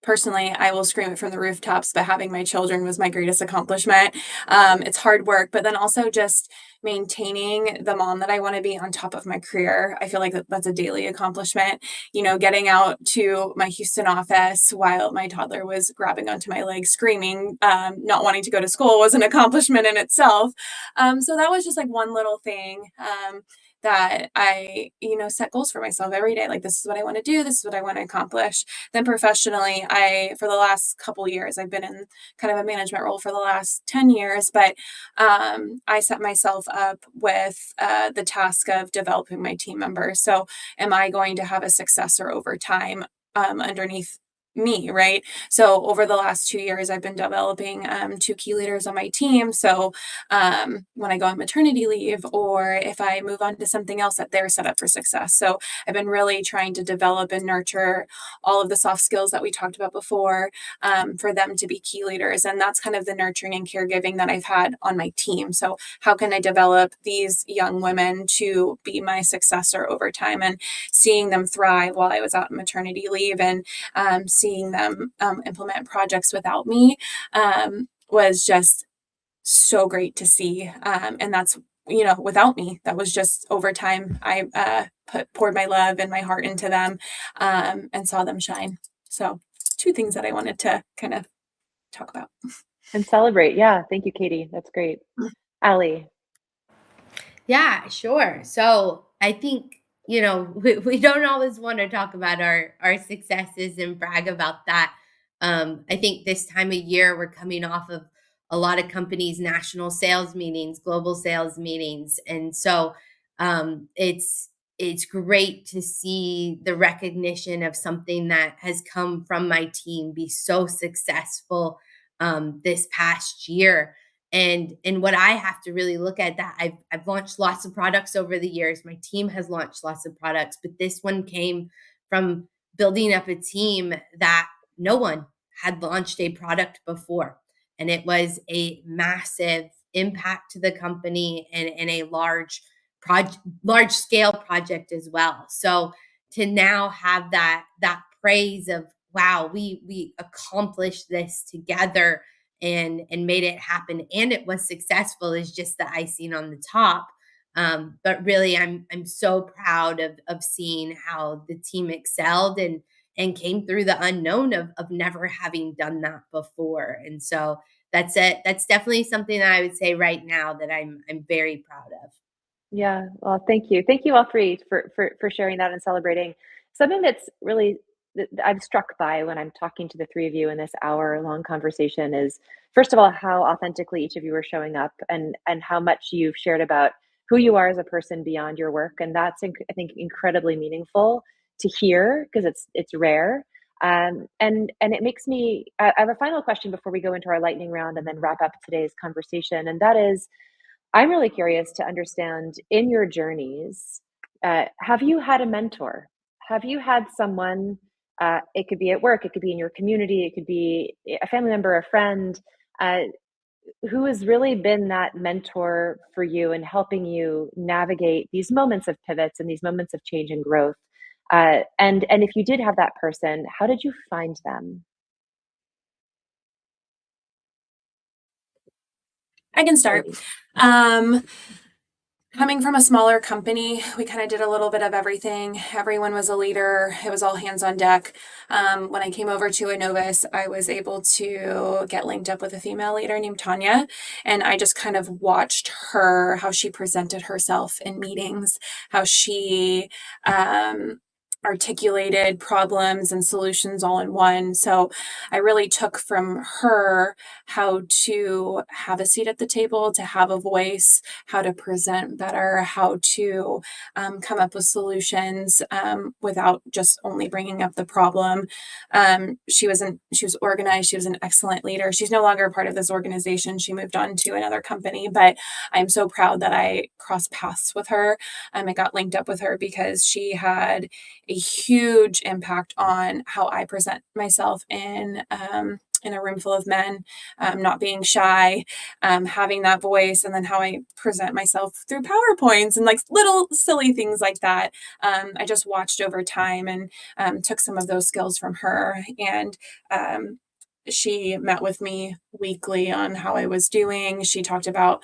personally, I will scream it from the rooftops, but having my children was my greatest accomplishment. It's hard work, but then also just maintaining the mom that I want to be on top of my career. I feel like that's a daily accomplishment. Getting out to my Houston office while my toddler was grabbing onto my leg, screaming, not wanting to go to school was an accomplishment in itself. So that was just like one little thing. That I, set goals for myself every day. Like, this is what I want to do. This is what I want to accomplish. Then professionally, for the last couple years, I've been in kind of a management role for the last 10 years, but I set myself up with the task of developing my team members. So am I going to have a successor over time underneath me, right? So over the last 2 years, I've been developing 2 key leaders on my team. So when I go on maternity leave, or if I move on to something else, that they're set up for success. So I've been really trying to develop and nurture all of the soft skills that we talked about before for them to be key leaders. And that's kind of the nurturing and caregiving that I've had on my team. So how can I develop these young women to be my successor over time, and seeing them thrive while I was out on maternity leave, and seeing them implement projects without me was just so great to see. And that's, without me, that was just over time. I poured my love and my heart into them and saw them shine. So 2 things that I wanted to kind of talk about. And celebrate. Yeah. Thank you, Katie. That's great. Aly. Yeah, sure. So I think, we don't always want to talk about our successes and brag about that. I think this time of year, we're coming off of a lot of companies' national sales meetings, global sales meetings. And so it's great to see the recognition of something that has come from my team be so successful this past year. And what I have to really look at, that I've launched lots of products over the years. My team has launched lots of products, but this one came from building up a team that no one had launched a product before. And it was a massive impact to the company, and a large scale project as well. So to now have that praise of, wow, we accomplished this together and made it happen, and it was successful, is just the icing on the top. But really, I'm so proud of seeing how the team excelled and came through the unknown of never having done that before. And so that's it. That's definitely something that I would say right now that I'm very proud of. Yeah. Well, thank you. Thank you all three for sharing that and celebrating. Something that's really that I'm struck by when I'm talking to the three of you in this hour-long conversation is, first of all, how authentically each of you are showing up, and how much you've shared about who you are as a person beyond your work, and that's I think incredibly meaningful to hear, because it's rare. And it makes me. I have a final question before we go into our lightning round and then wrap up today's conversation, and that is, I'm really curious to understand, in your journeys, have you had a mentor? Have you had someone, it could be at work, it could be in your community, it could be a family member, a friend, uh, who has really been that mentor for you in helping you navigate these moments of pivots and these moments of change and growth? And if you did have that person, how did you find them? I can start. Ladies. Coming from a smaller company, we kind of did a little bit of everything. Everyone was a leader. It was all hands on deck. When I came over to Enovis, I was able to get linked up with a female leader named Tanya. And I just kind of watched her, how she presented herself in meetings, how she articulated problems and solutions all in one. So I really took from her how to have a seat at the table, to have a voice, how to present better, how to come up with solutions without just only bringing up the problem. She was organized. She was an excellent leader. She's no longer a part of this organization. She moved on to another company, but I'm so proud that I crossed paths with her. I got linked up with her because she had a huge impact on how I present myself in in a room full of men, not being shy, having that voice, and then how I present myself through PowerPoints and like little silly things like that. I just watched over time and took some of those skills from her. And she met with me weekly on how I was doing. She talked about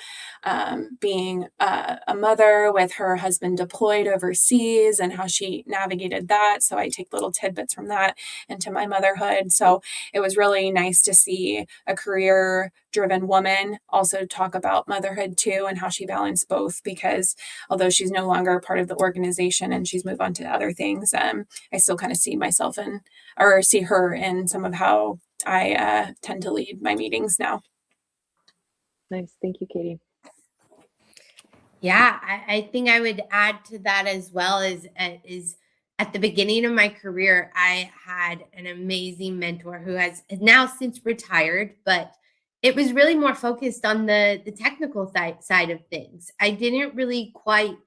being a mother with her husband deployed overseas and how she navigated that. So I take little tidbits from that into my motherhood. So it was really nice to see a career driven woman also talk about motherhood too and how she balanced both, because although she's no longer a part of the organization and she's moved on to other things, I still kind of see myself in, or see her in some of how I tend to lead my meetings now. Nice. Thank you, Katie. Yeah, I think I would add to that as well is at the beginning of my career, I had an amazing mentor who has now since retired, but it was really more focused on the technical side of things. I didn't really quite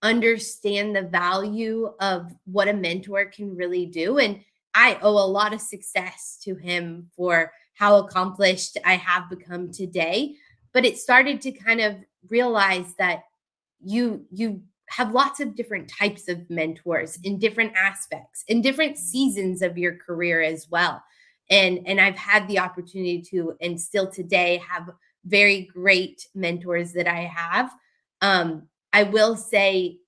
understand the value of what a mentor can really do. And I owe a lot of success to him for how accomplished I have become today. But it started to kind of realize that you have lots of different types of mentors in different aspects, in different seasons of your career as well. And I've had the opportunity to, and still today have very great mentors that I have. I will say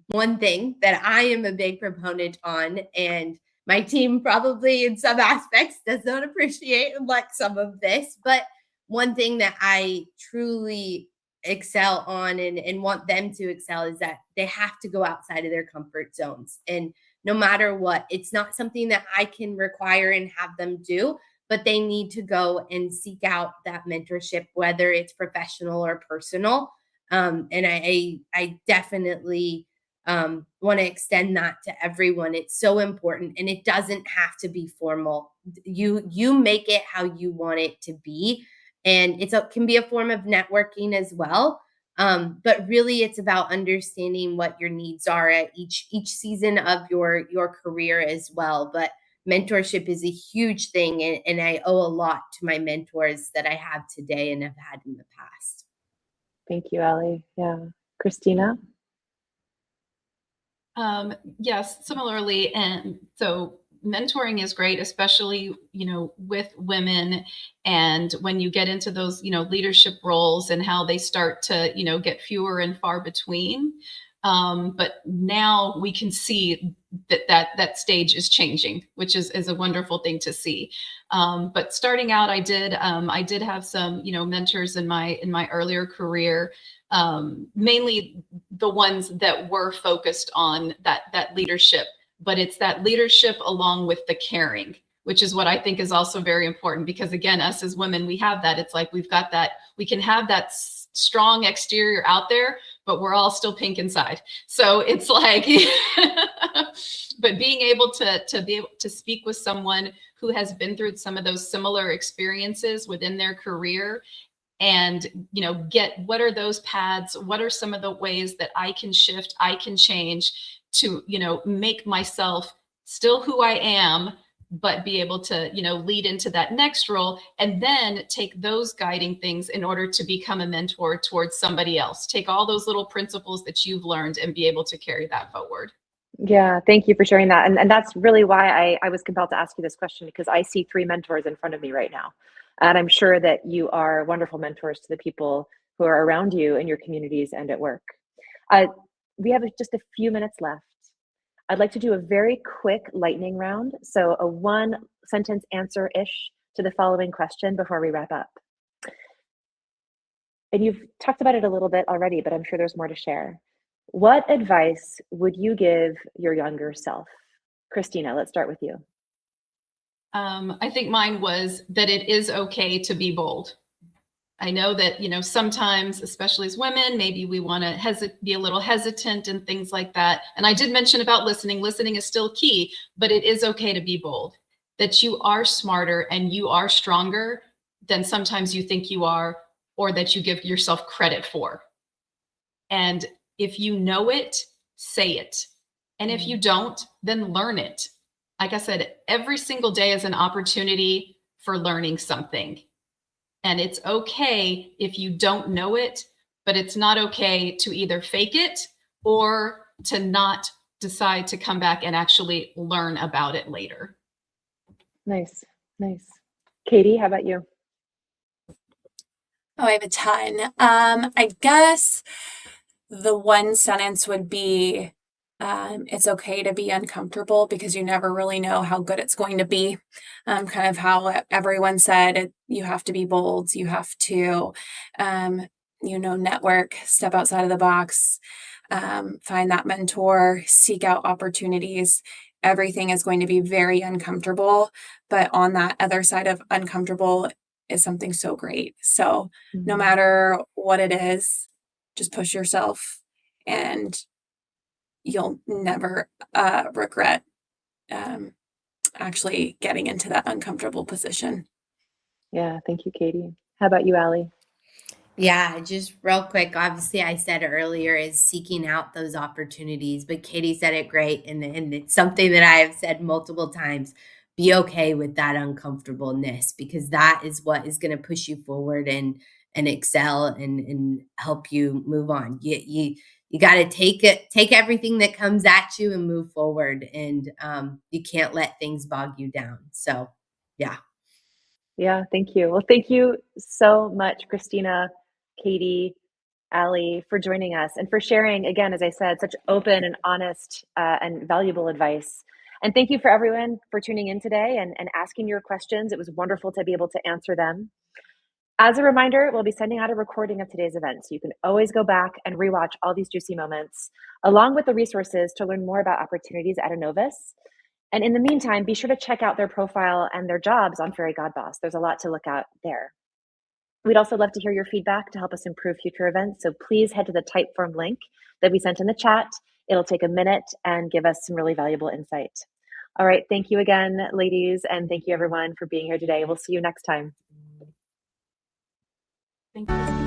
one thing that I am a big proponent on, and my team probably in some aspects does not appreciate like some of this, but one thing that I truly excel on and want them to excel is that they have to go outside of their comfort zones. And no matter what, it's not something that I can require and have them do, but they need to go and seek out that mentorship, whether it's professional or personal. And I definitely want to extend that to everyone. It's so important, and it doesn't have to be formal. You make it how you want it to be, and can be a form of networking as well. But really, it's about understanding what your needs are at each season of your career as well. But mentorship is a huge thing, and I owe a lot to my mentors that I have today and have had in the past. Thank you, Aly. Yeah. Kristina? Yes, similarly. And so mentoring is great, especially, with women. And when you get into those, leadership roles and how they start to, get fewer and far between. But now we can see that stage is changing, which is a wonderful thing to see. But starting out, I did have some, mentors in my earlier career, mainly the ones that were focused on that leadership, but it's that leadership along with the caring, which is what I think is also very important, because again, us as women, we have that. It's like we've got that, we can have that strong exterior out there, but we're all still pink inside. So it's like, but being able to be able to speak with someone who has been through some of those similar experiences within their career, and get what are those paths, what are some of the ways that I can shift, I can change to make myself still who I am, but be able to lead into that next role, and then take those guiding things in order to become a mentor towards somebody else. Take all those little principles that you've learned and be able to carry that forward. Yeah, thank you for sharing that. And that's really why I was compelled to ask you this question, because I see 3 mentors in front of me right now. And I'm sure that you are wonderful mentors to the people who are around you in your communities and at work. We have just a few minutes left. I'd like to do a very quick lightning round. So a 1-sentence answer-ish to the following question before we wrap up. And you've talked about it a little bit already, but I'm sure there's more to share. What advice would you give your younger self? Kristina, let's start with you. I think mine was that it is okay to be bold. I know that, sometimes, especially as women, maybe we want to be a little hesitant and things like that. And I did mention about listening. Listening is still key, but it is okay to be bold, that you are smarter and you are stronger than sometimes you think you are, or that you give yourself credit for. And if you know it, say it. And if you don't, then learn it. Like I said, every single day is an opportunity for learning something. And it's okay if you don't know it, but it's not okay to either fake it or to not decide to come back and actually learn about it later. Nice, nice. Katie, how about you? Oh, I have a ton. I guess the one sentence would be, it's okay to be uncomfortable because you never really know how good it's going to be. Kind of how everyone said, you have to be bold, you have to, network, step outside of the box, find that mentor, seek out opportunities. Everything is going to be very uncomfortable, but on that other side of uncomfortable is something so great. So no matter what it is, just push yourself and you'll never regret actually getting into that uncomfortable position. Yeah, thank you, Katie. How about you, Aly? Yeah, just real quick. Obviously, I said earlier is seeking out those opportunities, but Katie said it great. And it's something that I have said multiple times. Be okay with that uncomfortableness, because that is what is going to push you forward and excel and help you move on. You got to take everything that comes at you and move forward. And you can't let things bog you down. So, yeah. Yeah, thank you. Well, thank you so much, Kristina, Katie, Aly, for joining us and for sharing, again, as I said, such open and honest and valuable advice. And thank you for everyone for tuning in today and asking your questions. It was wonderful to be able to answer them. As a reminder, we'll be sending out a recording of today's event, so you can always go back and rewatch all these juicy moments, along with the resources to learn more about opportunities at Enovis. And in the meantime, be sure to check out their profile and their jobs on Fairygodboss. There's a lot to look at there. We'd also love to hear your feedback to help us improve future events. So please head to the Typeform link that we sent in the chat. It'll take a minute and give us some really valuable insight. All right. Thank you again, ladies. And thank you everyone for being here today. We'll see you next time. Thank you.